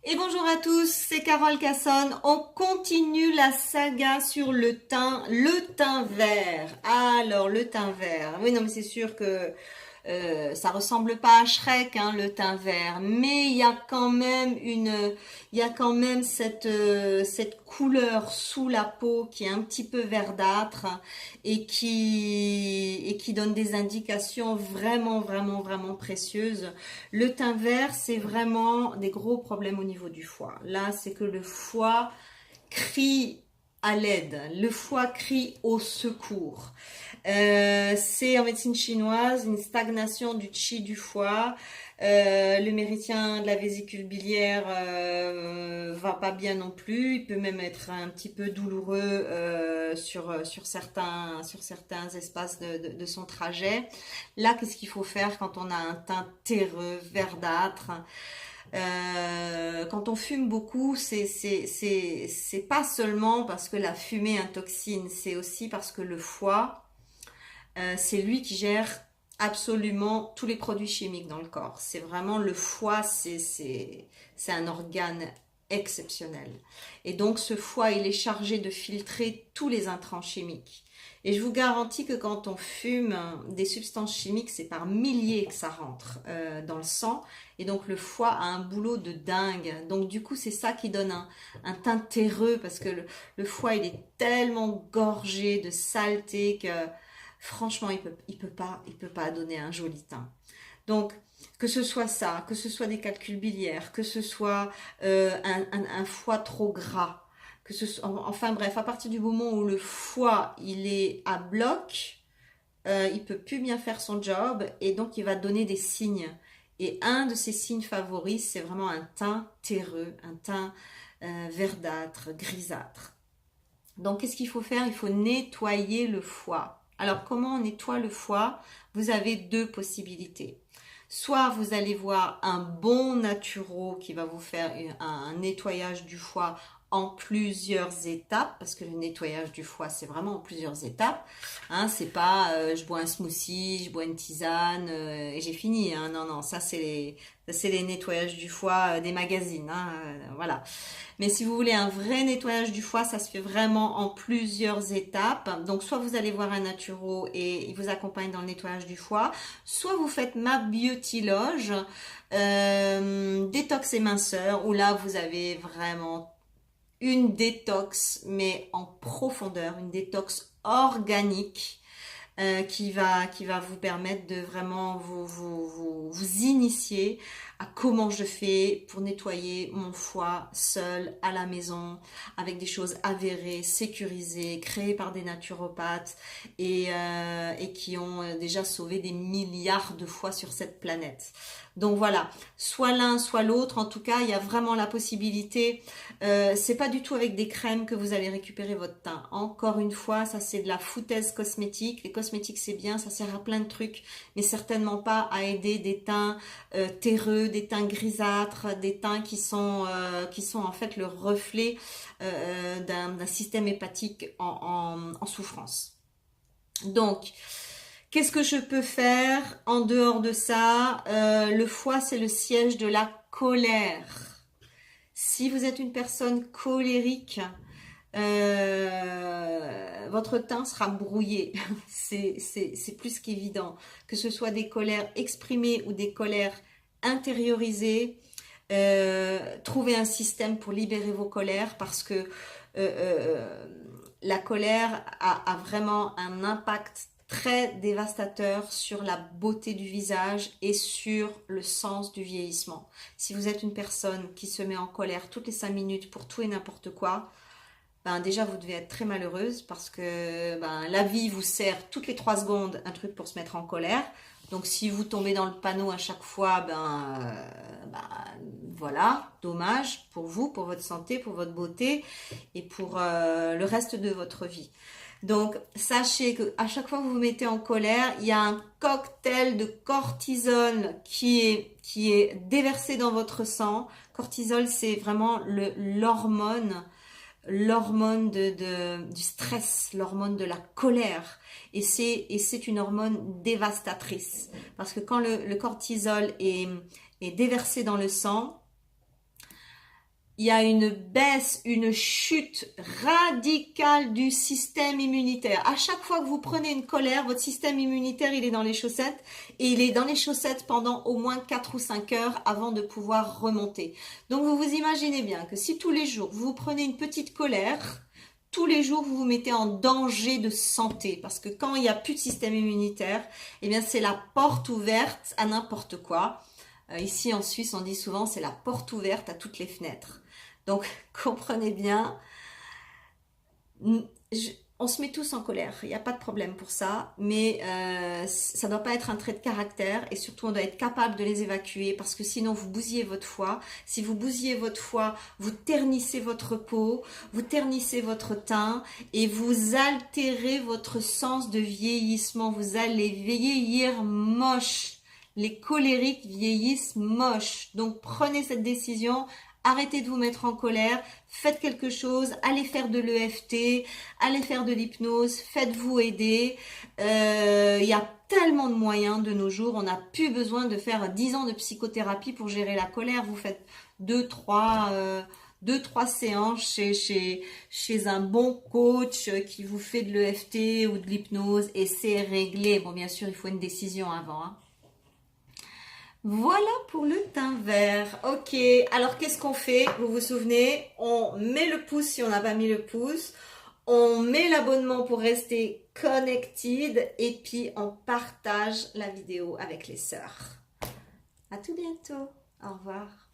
Et bonjour à tous, c'est Carole Cassonne. On continue la saga sur le teint vert. Alors, le teint vert. Oui, non, mais c'est sûr que ça ressemble pas à Shrek, hein, le teint vert. Mais il y a quand même cette couleur sous la peau qui est un petit peu verdâtre et qui donne des indications vraiment précieuses. Le teint vert, c'est vraiment des gros problèmes au niveau du foie. Là, c'est que le foie crie à l'aide, le foie crie au secours. C'est en médecine chinoise une stagnation du qi du foie. Le méridien de la vésicule biliaire va pas bien non plus. Il peut même être un petit peu douloureux sur certains espaces de son trajet. Là, qu'est-ce qu'il faut faire quand on a un teint terreux, verdâtre? Quand on fume beaucoup, c'est pas seulement parce que la fumée intoxine, c'est aussi parce que le foie, c'est lui qui gère absolument tous les produits chimiques dans le corps. C'est vraiment le foie, c'est un organe exceptionnel. Et donc ce foie, il est chargé de filtrer tous les intrants chimiques. Et je vous garantis que quand on fume des substances chimiques, c'est par milliers que ça rentre dans le sang. Et donc le foie a un boulot de dingue. Donc du coup, c'est ça qui donne un teint terreux parce que le foie, il est tellement gorgé de saleté que franchement, il peut pas donner un joli teint. Donc, que ce soit ça, que ce soit des calculs biliaires, que ce soit un foie trop gras, enfin bref, à partir du moment où le foie il est à bloc, il peut plus bien faire son job et donc il va donner des signes. Et un de ces signes favoris, c'est vraiment un teint terreux, un teint verdâtre, grisâtre. Donc, qu'est-ce qu'il faut faire? Il faut nettoyer le foie. Alors, comment on nettoie le foie? Vous avez deux possibilités. Soit vous allez voir un bon naturo qui va vous faire un nettoyage du foie en plusieurs étapes, parce que le nettoyage du foie, c'est vraiment en plusieurs étapes. Hein, c'est pas je bois un smoothie, je bois une tisane et j'ai fini. Hein. Non, non, ça c'est les nettoyages du foie des magazines. Hein, voilà. Mais si vous voulez un vrai nettoyage du foie, ça se fait vraiment en plusieurs étapes. Donc, soit vous allez voir un naturo et il vous accompagne dans le nettoyage du foie, soit vous faites ma biotiloge, détox et minceur, où là, vous avez vraiment une détox, mais en profondeur, une détox organique qui va vous permettre de vraiment vous initier à comment je fais pour nettoyer mon foie seul à la maison avec des choses avérées, sécurisées, créées par des naturopathes et qui ont déjà sauvé des milliards de fois sur cette planète. Donc voilà, soit l'un, soit l'autre. En tout cas, il y a vraiment la possibilité. C'est pas du tout avec des crèmes que vous allez récupérer votre teint. Encore une fois, ça c'est de la foutaise cosmétique. Les cosmétiques c'est bien, ça sert à plein de trucs, mais certainement pas à aider des teints terreux, des teints grisâtres, des teints qui sont en fait le reflet d'un système hépatique en souffrance. Donc, qu'est-ce que je peux faire en dehors de ça? Le foie, c'est le siège de la colère. Si vous êtes une personne colérique, votre teint sera brouillé. C'est plus qu'évident. Que ce soit des colères exprimées ou des colères intériorisées, trouvez un système pour libérer vos colères parce que la colère a vraiment un impact très dévastateur sur la beauté du visage et sur le sens du vieillissement. Si vous êtes une personne qui se met en colère toutes les 5 minutes pour tout et n'importe quoi, ben déjà vous devez être très malheureuse parce que ben, la vie vous sert toutes les 3 secondes un truc pour se mettre en colère. Donc si vous tombez dans le panneau à chaque fois, voilà, dommage pour vous, pour votre santé, pour votre beauté et pour le reste de votre vie. Donc, sachez que à chaque fois que vous vous mettez en colère, il y a un cocktail de cortisol qui est déversé dans votre sang. Cortisol, c'est vraiment l'hormone du stress, l'hormone de la colère. Et c'est une hormone dévastatrice. Parce que quand le cortisol est déversé dans le sang, il y a une baisse, une chute radicale du système immunitaire. À chaque fois que vous prenez une colère, votre système immunitaire, il est dans les chaussettes et il est dans les chaussettes pendant au moins 4 ou 5 heures avant de pouvoir remonter. Donc vous vous imaginez bien que si tous les jours vous prenez une petite colère, tous les jours vous vous mettez en danger de santé parce que quand il n'y a plus de système immunitaire, eh bien c'est la porte ouverte à n'importe quoi. Ici en Suisse, on dit souvent c'est la porte ouverte à toutes les fenêtres. Donc, comprenez bien, on se met tous en colère, il n'y a pas de problème pour ça, mais ça ne doit pas être un trait de caractère et surtout on doit être capable de les évacuer parce que sinon vous bousillez votre foie. Si vous bousillez votre foie, vous ternissez votre peau, vous ternissez votre teint et vous altérez votre sens de vieillissement. Vous allez vieillir moche. Les colériques vieillissent moche. Donc prenez cette décision. Arrêtez de vous mettre en colère, faites quelque chose, allez faire de l'EFT, allez faire de l'hypnose, faites-vous aider. Il y a tellement de moyens de nos jours, on n'a plus besoin de faire 10 ans de psychothérapie pour gérer la colère. Vous faites 2-3 séances chez un bon coach qui vous fait de l'EFT ou de l'hypnose et c'est réglé. Bon, bien sûr, il faut une décision avant, hein. Voilà pour le teint vert. Ok, alors qu'est-ce qu'on fait? Vous vous souvenez? On met le pouce si on n'a pas mis le pouce. On met l'abonnement pour rester connected. Et puis on partage la vidéo avec les sœurs. À tout bientôt. Au revoir.